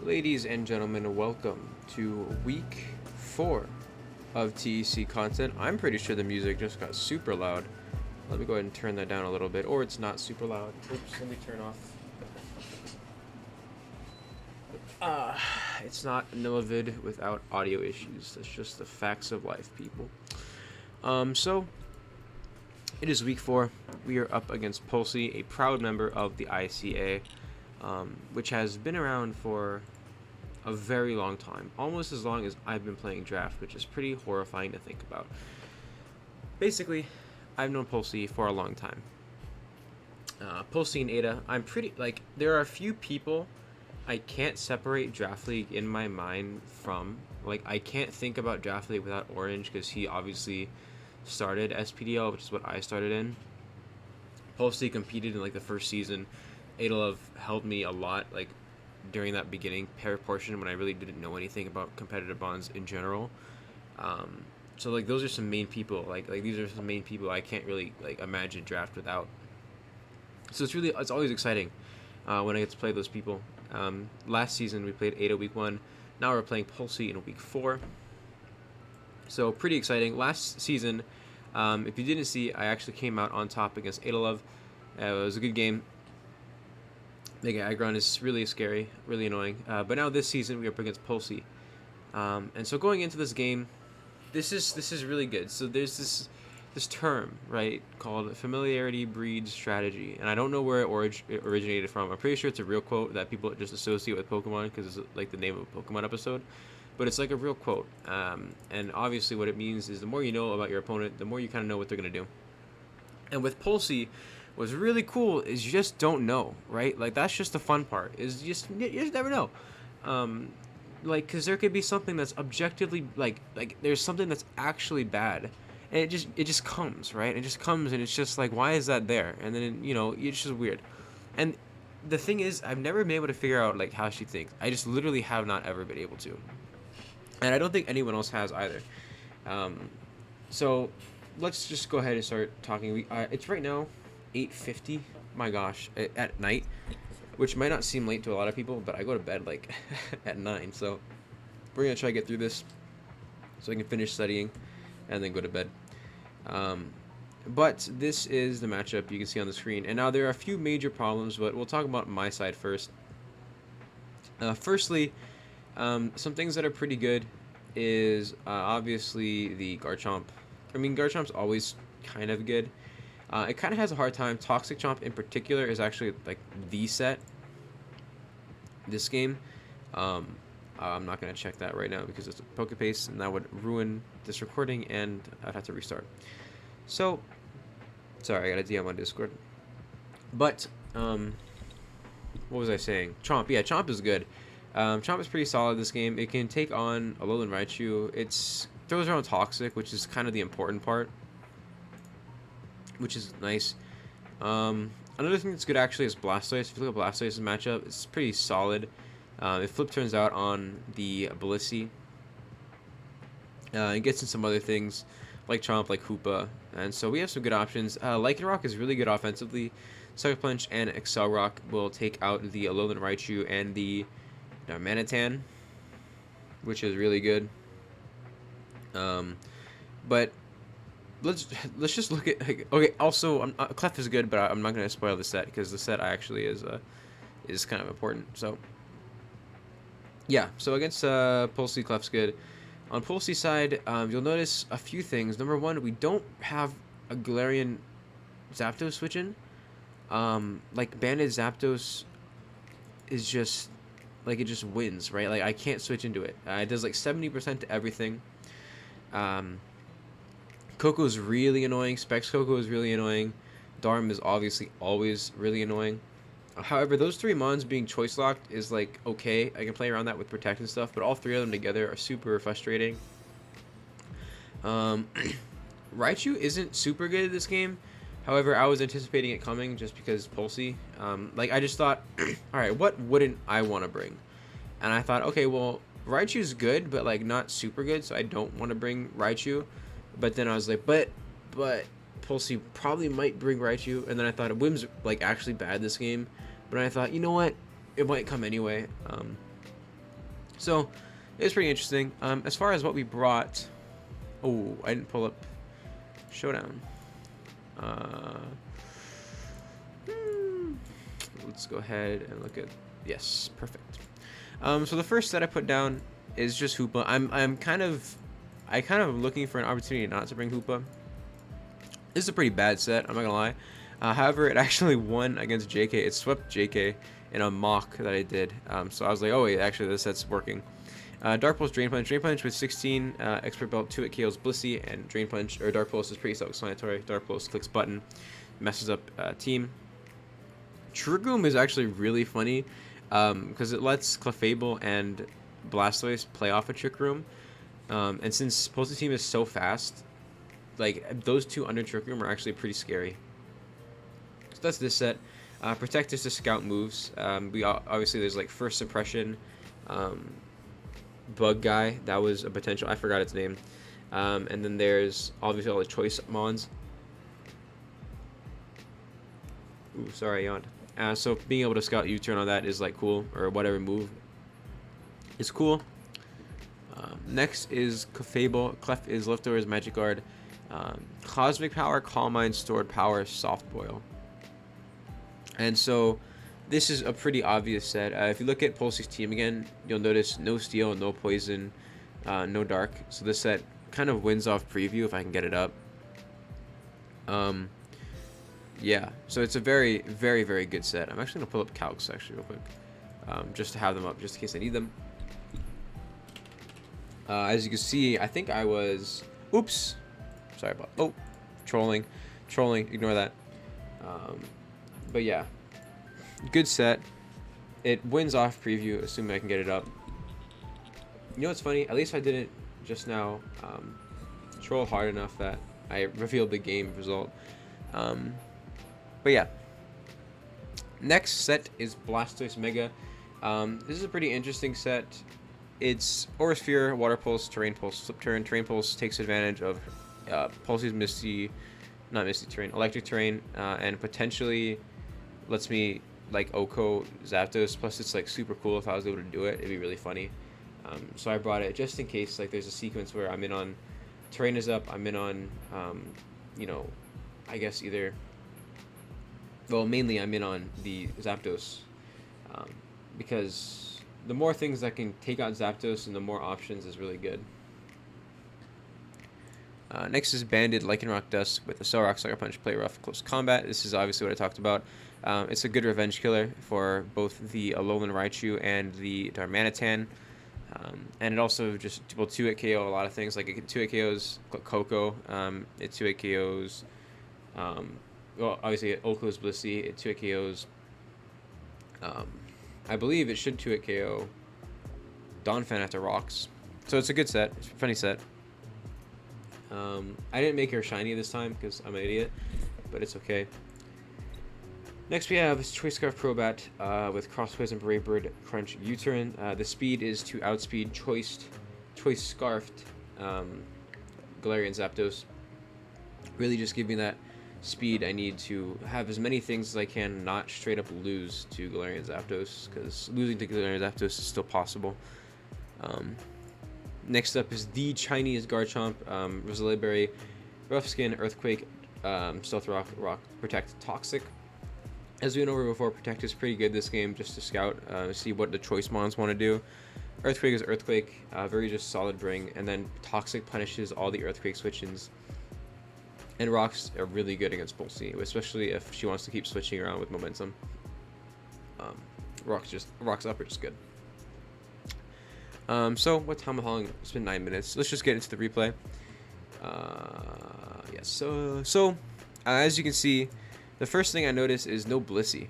Ladies and gentlemen, welcome to week 4 of TEC content. I'm pretty sure the music just got super loud. Let me go ahead and turn that down a little bit, or it's not super loud. Oops, let me turn off. It's not Nillavid without audio issues. That's just the facts of life, people. So it is week 4. We are up against Pulsie, a proud member of the ICA, which has been around for a very long time, almost as long as I've been playing draft, which is pretty horrifying to think about. Basically, I've known Pulsie for a long time. Pulsie and Ada, I'm pretty, there are a few people I can't separate Draft League in my mind from. I can't think about Draft League without Orange, because he obviously started SPDL, which is what I started in. Pulsie competed in, the first season. Ada helped me a lot, during that beginning pair portion when I really didn't know anything about competitive bonds in general. So those are some main people. These are some main people I can't really imagine draft without. So it's always exciting when I get to play those people. Last season we played Ada week 1. Now we're playing Pulsie in week 4. So pretty exciting. Last season, if you didn't see, I actually came out on top against Ada. It was a good game. Mega Aggron is really scary, really annoying. But now this season we are up against Pulsie, and so going into this game, this is really good. So there's this term, right, called familiarity breeds strategy, and I don't know where it originated from. I'm pretty sure it's a real quote that people just associate with Pokemon because it's the name of a Pokemon episode, but it's a real quote. And obviously what it means is the more you know about your opponent, the more you kind of know what they're gonna do. And with Pulsie, what's really cool is you just don't know, right? That's just the fun part, is you just never know. Because there could be something that's objectively, there's something that's actually bad, and it just comes, right? It just comes, and it's just why is that there? And then, it's just weird. And the thing is, I've never been able to figure out, how she thinks. I just literally have not ever been able to. And I don't think anyone else has either. So let's just go ahead and start talking. It's right now 8:50, my gosh, at night, which might not seem late to a lot of people, but I go to bed at 9, so we're gonna try to get through this so I can finish studying and then go to bed. But this is the matchup you can see on the screen, and now there are a few major problems, but we'll talk about my side first. Firstly, some things that are pretty good is obviously the Garchomp. I mean, Garchomp's always kind of good. It kind of has a hard time. Toxic Chomp in particular is actually the set this game. I'm not going to check that right now because it's a Pokepaste, and that would ruin this recording, and I'd have to restart. So, sorry, I got a DM on Discord. But, what was I saying? Chomp. Yeah, Chomp is good. Chomp is pretty solid this game. It can take on a Alolan Raichu. It throws around Toxic, which is kind of the important part, which is nice. Another thing that's good actually is Blastoise. If you look at Blastoise's matchup, it's pretty solid. It flip turns out on the Pulsie. It gets in some other things like Chomp, like Hoopa, and so we have some good options. Lycanroc is really good offensively. Sucker Punch and Accelerock will take out the Alolan Raichu and the Darmanitan, which is really good. But let's just look at okay. Also, Clef is good, but I'm not gonna spoil the set because the set actually is kind of important. So yeah, so against Pulsie, Clef's good. On Pulsie's side, you'll notice a few things. Number one, we don't have a Galarian Zapdos switch in. Banded Zapdos is just it just wins, right? I can't switch into it. It does 70% to everything. Coco's really annoying. Specs Coco is really annoying. Darm is obviously always really annoying. However, those 3 mons being choice locked is okay. I can play around that with Protect and stuff, but all 3 of them together are super frustrating. Raichu isn't super good at this game. However, I was anticipating it coming just because Pulsie. I just thought, alright, what wouldn't I want to bring? And I thought, okay, well, Raichu's good, but not super good, so I don't want to bring Raichu. But then I was but Pulsie probably might bring Raichu, and then I thought Whim's actually bad this game, but I thought, you know what, it might come anyway. So it was pretty interesting. As far as what we brought, oh, I didn't pull up Showdown. Let's go ahead and look at, yes, perfect. So the first set I put down is just Hoopa. I'm kind of looking for an opportunity not to bring Hoopa. This is a pretty bad set, I'm not gonna lie. However, it actually won against JK. It swept JK in a mock that I did. So I was like, oh wait, actually this set's working. Dark Pulse, Drain Punch. Drain Punch with 16 Expert Belt, 2 it KOs Blissey, and Drain Punch, or Dark Pulse is pretty self-explanatory. Dark Pulse clicks button, messes up team. Trigoom is actually really funny because it lets Clefable and Blastoise play off a Trick Room. And since Pulsie team is so fast, like those two under Trick Room are actually pretty scary. So that's this set. Protect is to scout moves. We obviously there's like First Suppression, Bug Guy, that was a potential. I forgot its name. And then there's obviously all the choice mons. Ooh, sorry, I yawned. So being able to scout U-turn on that is like cool, or whatever move is cool. Next is Clefable. Clef is Leftovers, Magic Guard, Cosmic Power, Calm Mind, Stored Power, Soft Boil. And so this is a pretty obvious set. If you look at Pulsie's team again, you'll notice no Steel, no Poison, no Dark. So this set kind of wins off preview if I can get it up. Yeah, so it's a very, very, very good set. I'm actually going to pull up calcs actually real quick, just to have them up, just in case I need them. As you can see, I think I was... Oops! Sorry about... Oh! Trolling. Ignore that. But yeah. Good set. It wins off preview, assuming I can get it up. You know what's funny? At least I didn't just now troll hard enough that I revealed the game result. But yeah. Next set is Blastoise Mega. This is a pretty interesting set. It's Aura Sphere, Water Pulse, Terrain Pulse, Flip Turn. Terrain Pulse takes advantage of Pulsie's Electric Terrain, and potentially lets me like Oko Zapdos. Plus, it's like super cool if I was able to do it. It'd be really funny. So I brought it just in case like there's a sequence where I'm in on Terrain is up. I'm in on, you know, I guess either. Well, mainly I'm in on the Zapdos, because the more things that can take out Zapdos and the more options is really good. Next is Banded Lycanroc Dust with a Cell Rock, Sucker Punch, Play Rough, Close Combat. This is obviously what I talked about. It's a good revenge killer for both the Alolan Raichu and the Darmanitan. And it also just will 2-hit KO a lot of things. Like it can 2-hit KOs Coco, it 2-hit KOs, well, obviously it Oko's Blissey, it 2-hit KOs, I believe it should 2-hit KO Donphan after Rocks. So it's a good set. It's a funny set. I didn't make her shiny this time because I'm an idiot, but it's okay. Next we have Choice Scarf Crobat with Cross Poison, Brave Bird, Crunch, U-turn. The speed is to outspeed Choice Scarfed Galarian Zapdos. Really just give me that speed I need to have as many things as I can, not straight up lose to Galarian Zapdos, because losing to Galarian Zapdos is still possible. Next up is the Chinese Garchomp, Roselia Berry, Rough Skin, Earthquake, Stealth Rock, Protect, Toxic. As we went over before, Protect is pretty good this game, just to scout, see what the choice mons want to do. Earthquake is Earthquake, very just solid bring, and then Toxic punishes all the Earthquake switch-ins. And Rocks are really good against Pulsie, especially if she wants to keep switching around with momentum. Rocks up are just good. So how long? It's been 9 minutes. Let's just get into the replay. Yes. So as you can see, the first thing I noticed is no Blissey,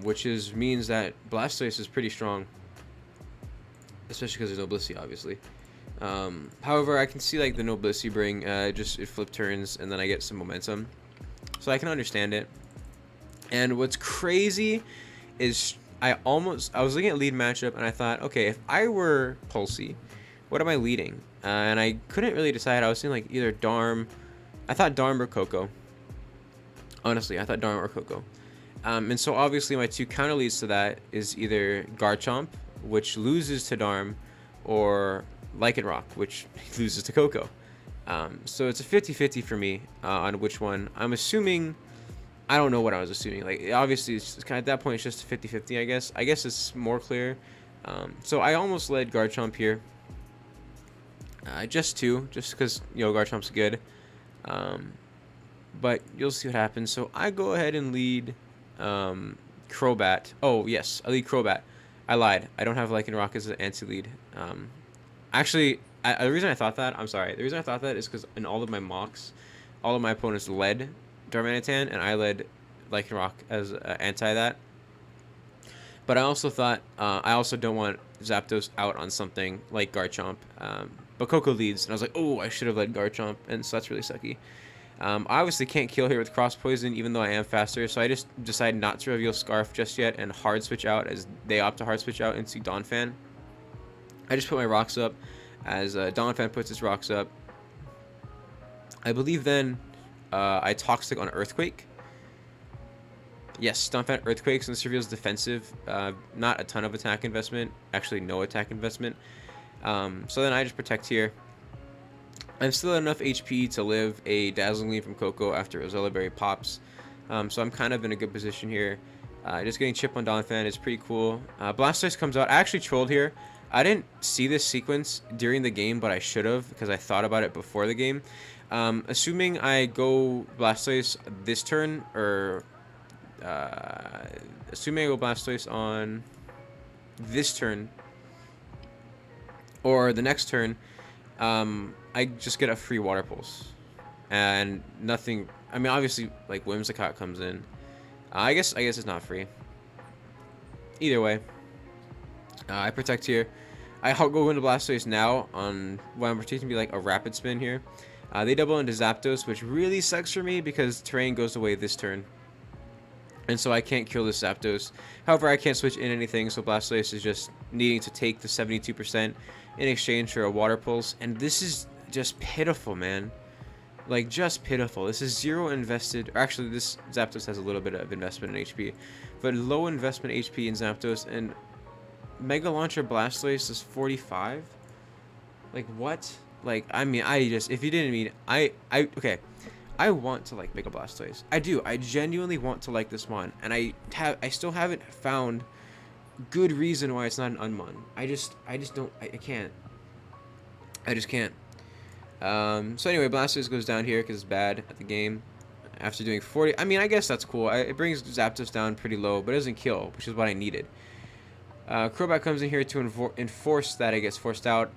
which means that Blastoise is pretty strong, especially because there's no Blissey, obviously. However, I can see like the no Blissey bring, it flip turns and then I get some momentum, so I can understand it. And what's crazy is I was looking at lead matchup and I thought, okay, if I were Pulsie, what am I leading? And I couldn't really decide. I was thinking like either Darm, I thought Darm or Coco. Honestly, I thought Darm or Coco. And so obviously my two counter leads to that is either Garchomp, which loses to Darm, or Lycanroc, which loses to Coco. So it's a 50-50 for me on which one. I'm assuming, I don't know what I was assuming. Like, obviously, it's kind of, at that point, it's just 50-50, I guess. I guess it's more clear. So I almost led Garchomp here. Just because, Garchomp's good. But you'll see what happens. So I go ahead and lead Crobat. Oh, yes, I lead Crobat. I lied. I don't have Lycanroc as an anti-lead. Actually, the reason I thought that, I'm sorry. The reason I thought that is because in all of my mocks, all of my opponents led Darmanitan, and I led Lycanroc as anti that. But I also thought, I also don't want Zapdos out on something like Garchomp. But Coco leads, and I was like, oh, I should have led Garchomp, and so that's really sucky. I obviously can't kill here with Cross Poison, even though I am faster, so I just decided not to reveal Scarf just yet and hard switch out as they opt to hard switch out into Donphan. I just put my rocks up as Donphan puts his rocks up. I believe then I Toxic on Earthquake. Yes, Donphan Earthquake, since this reveals defensive, not a ton of attack investment, actually no attack investment. So then I just Protect here. I'm still at enough HP to live a Dazzling Gleam from Coco after Rosella Berry pops. So I'm kind of in a good position here. Just getting Chip on Donphan is pretty cool. Blastoise comes out. I actually trolled here. I didn't see this sequence during the game, but I should have because I thought about it before the game. Assuming I go Blastoise this turn, or assuming I go Blastoise on this turn, or the next turn, I just get a free Water Pulse. And nothing, I mean, obviously, like, Whimsicott comes in. I guess it's not free. Either way, I Protect here. I go into Blastoise now on what I'm protecting to be like a Rapid Spin here. They double into Zapdos, which really sucks for me because Terrain goes away this turn. And so I can't kill this Zapdos. However, I can't switch in anything, so Blastoise is just needing to take the 72% in exchange for a Water Pulse. And this is just pitiful, man. Like, just pitiful. This is zero invested. Or actually, this Zapdos has a little bit of investment in HP. But low investment HP in Zapdos. And Mega Launcher Blastoise is 45? Like, what? Like, I mean, if you didn't mean, okay. I want to like Mega Blastoise. I do. I genuinely want to like this one. And I still haven't found good reason why it's not an Unmon. I just don't, I can't. I just can't. So anyway, Blastoise goes down here because it's bad at the game. After doing 40, I mean, I guess that's cool. It brings Zapdos down pretty low, but it doesn't kill, which is what I needed. Crobat comes in here to enforce that it gets forced out.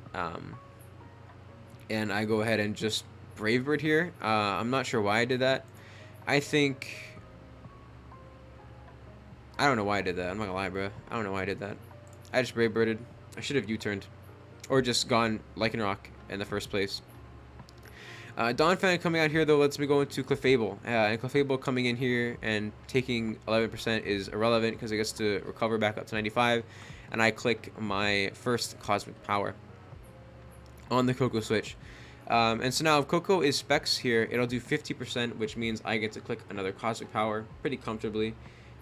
And I go ahead and just Brave Bird here. I'm not sure why I did that. I don't know why I did that. I'm not gonna lie, bro. I don't know why I did that. I just Brave Birded. I should have U-turned. Or just gone Lycanroc in the first place. Donphan coming out here, though, lets me go into Clefable. And Clefable coming in here and taking 11% is irrelevant because it gets to recover back up to 95. And I click my first Cosmic Power on the Coco switch. And so now if Coco is Specs here, it'll do 50%, which means I get to click another Cosmic Power pretty comfortably.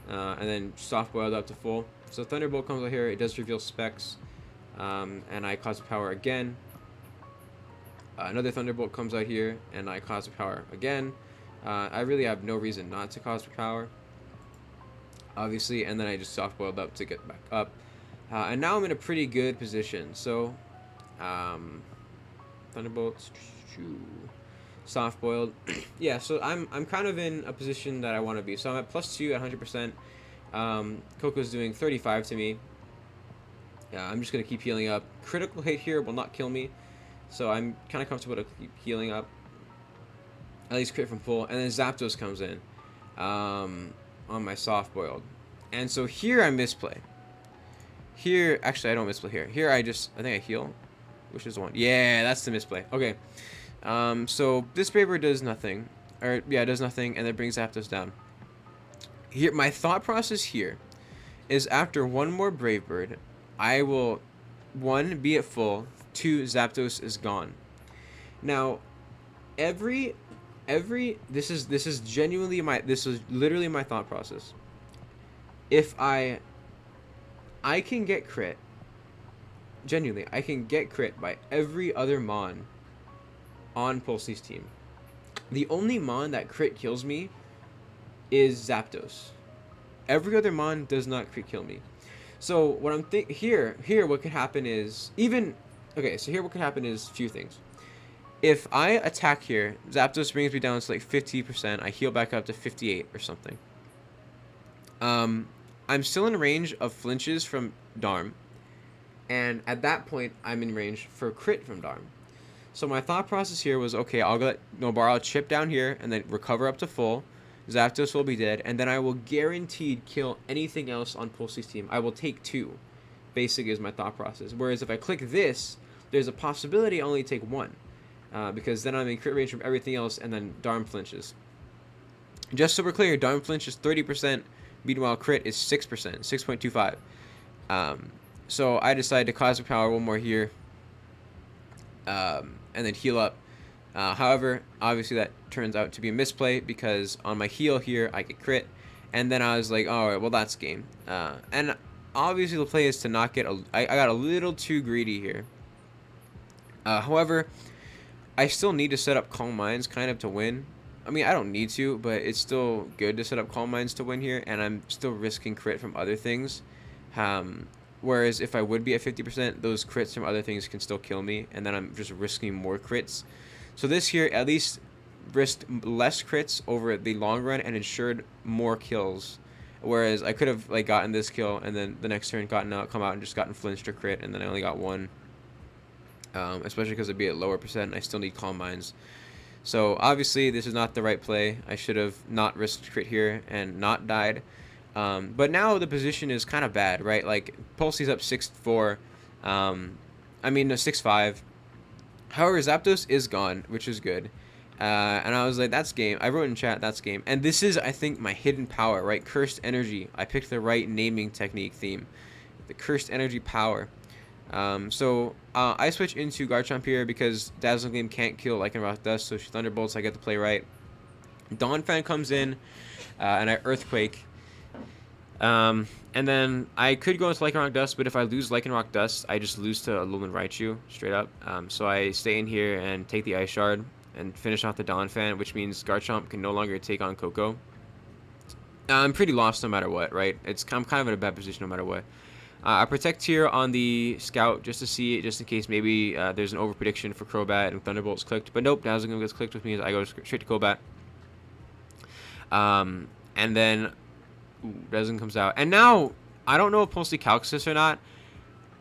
And then Soft Boiled up to full. So Thunderbolt comes out here, it does reveal Specs. And I Cosmic Power again. Another Thunderbolt comes out here, and I Cosmic Power again. I really have no reason not to Cosmic Power, obviously, and then I just Soft Boiled up to get back up. And now I'm in a pretty good position. So, Thunderbolts, Soft Boiled. Yeah, so I'm kind of in a position that I want to be. So I'm at +2 at 100%. Coco's doing 35 to me. I'm just going to keep healing up. Critical hit here will not kill me. So I'm kind of comfortable to keep healing up. At least crit from full. And then Zapdos comes in on my Soft Boiled. And so here I misplay. Here, actually I don't misplay here. Here I think I heal. Which is the one? Yeah, that's the misplay. Okay. So this Brave Bird does nothing. Or, yeah, it does nothing. And then brings Zapdos down. Here, my thought process here is after one more Brave Bird, I will, 1, be at full. 2, Zapdos is gone. Now, this is genuinely this is literally my thought process. If I can get crit, genuinely, I can get crit by every other Mon on Pulsie's team. The only Mon that crit kills me is Zapdos. Every other Mon does not crit kill me. So what I'm here what could happen is even okay. So here what could happen is a few things. If I attack here, Zapdos brings me down to like 50%. I heal back up to 58 or something. I'm still in range of flinches from Darm, and at that point, I'm in range for crit from Darm. So my thought process here was, okay, I'll let Nobara chip down here and then recover up to full. Zapdos will be dead, and then I will guaranteed kill anything else on Pulsie's team. I will take 2, basically, is my thought process. Whereas if I click this, there's a possibility I only take 1. Because then I'm in crit range from everything else, and then Darm flinches. Just so we're clear, Darm flinch is 30%, meanwhile crit is 6%, 6.25. So I decided to Cosmic Power one more here, and then heal up. However, obviously that turns out to be a misplay, because on my heal here, I get crit, and then I was like, alright, well that's game. And obviously the play is to not get, I got a little too greedy here. However, I still need to set up Calm Minds kind of to win. I mean, I don't need to, but it's still good to set up Calm Minds to win here, and I'm still risking crit from other things. Whereas if I would be at 50%, those crits from other things can still kill me, and then I'm just risking more crits. So this here at least risked less crits over the long run and ensured more kills. Whereas I could have like gotten this kill and then the next turn come out and just gotten flinched or crit, and then I only got 1. Especially because it'd be at lower percent and I still need Calm Minds. So obviously this is not the right play. I should have not risked crit here and not died. But now the position is kind of bad, right? Like Pulsie's up 6-4. I mean, no, 6-5. However, Zapdos is gone, which is good. And I was like, that's game. I wrote in chat, that's game. And this is, I think, my hidden power, right? Cursed Energy. I picked the right naming technique theme. The Cursed Energy power. So I switch into Garchomp here because Dazzling Gleam can't kill Lycanroc Dust, so she Thunderbolts, I get to play right. Donphan comes in, and I Earthquake. And then I could go into Lycanroc Dust, but if I lose Lycanroc Dust, I just lose to Alolan Raichu, straight up. So I stay in here and take the Ice Shard and finish off the Donphan, which means Garchomp can no longer take on Koko. I'm pretty lost no matter what, right? I'm kind of in a bad position no matter what. I protect here on the Scout just to see it, just in case maybe there's an over-prediction for Crobat and Thunderbolt's clicked. But nope, Dazzling Gleam gets clicked with me as I go straight to Crobat. And then Dazzling comes out. And now, I don't know if Pulsie calcs this or not,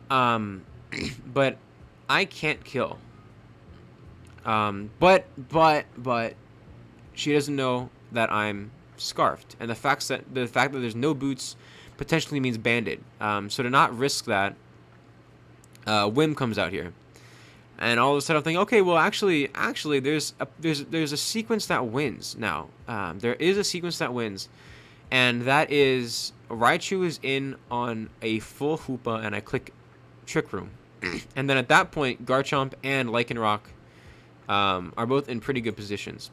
but I can't kill. But she doesn't know that I'm Scarfed. And the fact that there's no boots potentially means banded. So to not risk that, Whim comes out here, and all of a sudden I'm thinking, okay, well actually there's a sequence that wins now. There is a sequence that wins, and that is Raichu is in on a full Hoopa, and I click Trick Room, and then at that point Garchomp and Lycanroc are both in pretty good positions.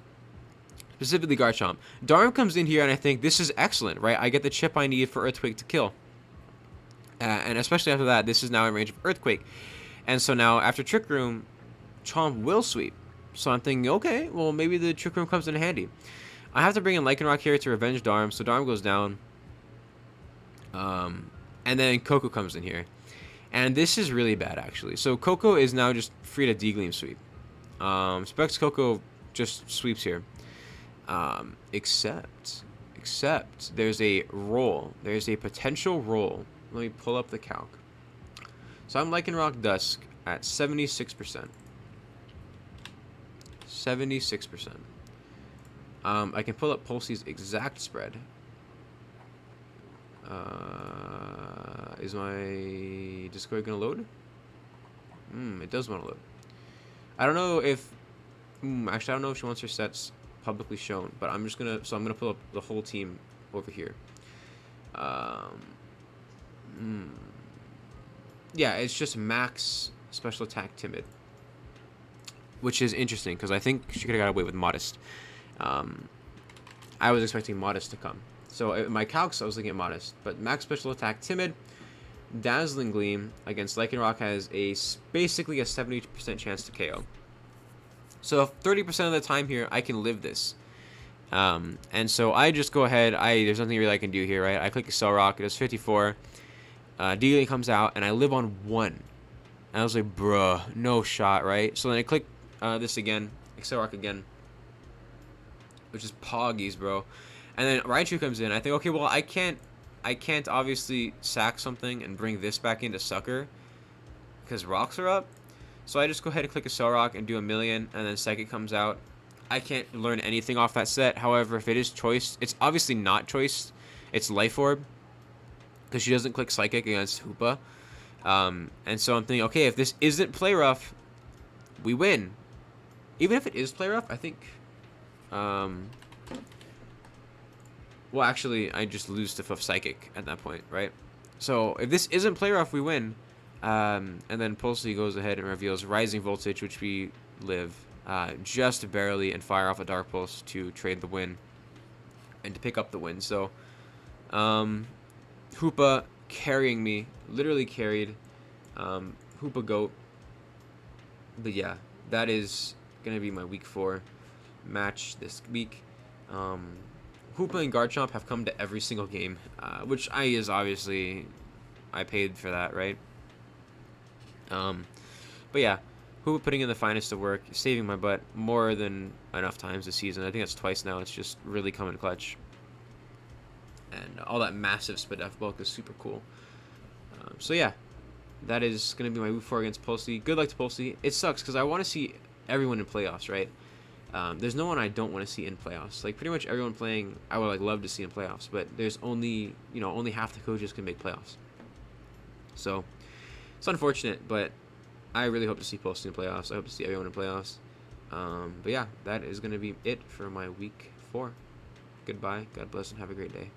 Specifically Garchomp. Darm comes in here, and I think this is excellent, right? I get the chip I need for Earthquake to kill. And especially after that, this is now in range of Earthquake. And so now, after Trick Room, Chomp will sweep. So I'm thinking, okay, well, maybe the Trick Room comes in handy. I have to bring in Lycanroc here to revenge Darm, so Darm goes down. And then Koko comes in here. And this is really bad, actually. So Koko is now just free to D-Gleam sweep. Specs Koko just sweeps here. Except there's a roll. There's a potential roll. Let me pull up the calc. So I'm Lycanroc Dusk at 76%. 76%. I can pull up Pulsie's exact spread. Is my Discord gonna load? It does want to load. I don't know if... actually, I don't know if she wants her sets publicly shown, but I'm gonna pull up the whole team over here. Yeah, it's just max special attack timid, which is interesting because I think she could have got away with modest. I was expecting modest to come, so in my calcs I was looking at modest, but max special attack timid, Dazzling Gleam against Lycanroc has basically a 70% chance to KO. So 30% of the time here, I can live this. And so I just go ahead. There's nothing really I can do here, right? I click Accel Rock. It does 54. D comes out, and I live on 1. And I was like, bruh, no shot, right? So then I click this again, Accel Rock again, which is Poggies, bro. And then Raichu comes in. I think, okay, well, I can't obviously sack something and bring this back into Sucker because rocks are up. So I just go ahead and click Accel Rock and do a million, and then Psychic comes out. I can't learn anything off that set. However, if it is choiced, it's obviously not choiced. It's Life Orb because she doesn't click Psychic against Hoopa. And so I'm thinking, okay, if this isn't Play Rough, we win. Even if it is Play Rough, I think... well, actually, I just lose to Psychic at that point, right? So if this isn't Play Rough, we win. And then Pulsie goes ahead and reveals Rising Voltage, which we live just barely, and fire off a Dark Pulse to trade the win and to pick up the win. So Hoopa carrying me, literally carried. Hoopa GOAT. But yeah, that is going to be my week 4 match this week. Hoopa and Garchomp have come to every single game, which is obviously, I paid for that, right? But yeah, Hoopa putting in the finest of work, saving my butt more than enough times this season. I think that's twice now. It's just really coming clutch. And all that massive Spadef bulk is super cool. So yeah, that is going to be my week 4 against Pulsie. Good luck to Pulsie. It sucks because I want to see everyone in playoffs, right? There's no one I don't want to see in playoffs. Like, pretty much everyone playing, I would love to see in playoffs. But there's only, only half the coaches can make playoffs. So it's unfortunate, but I really hope to see Pulsie in playoffs. I hope to see everyone in playoffs. But yeah, that is going to be it for my week 4. Goodbye. God bless and have a great day.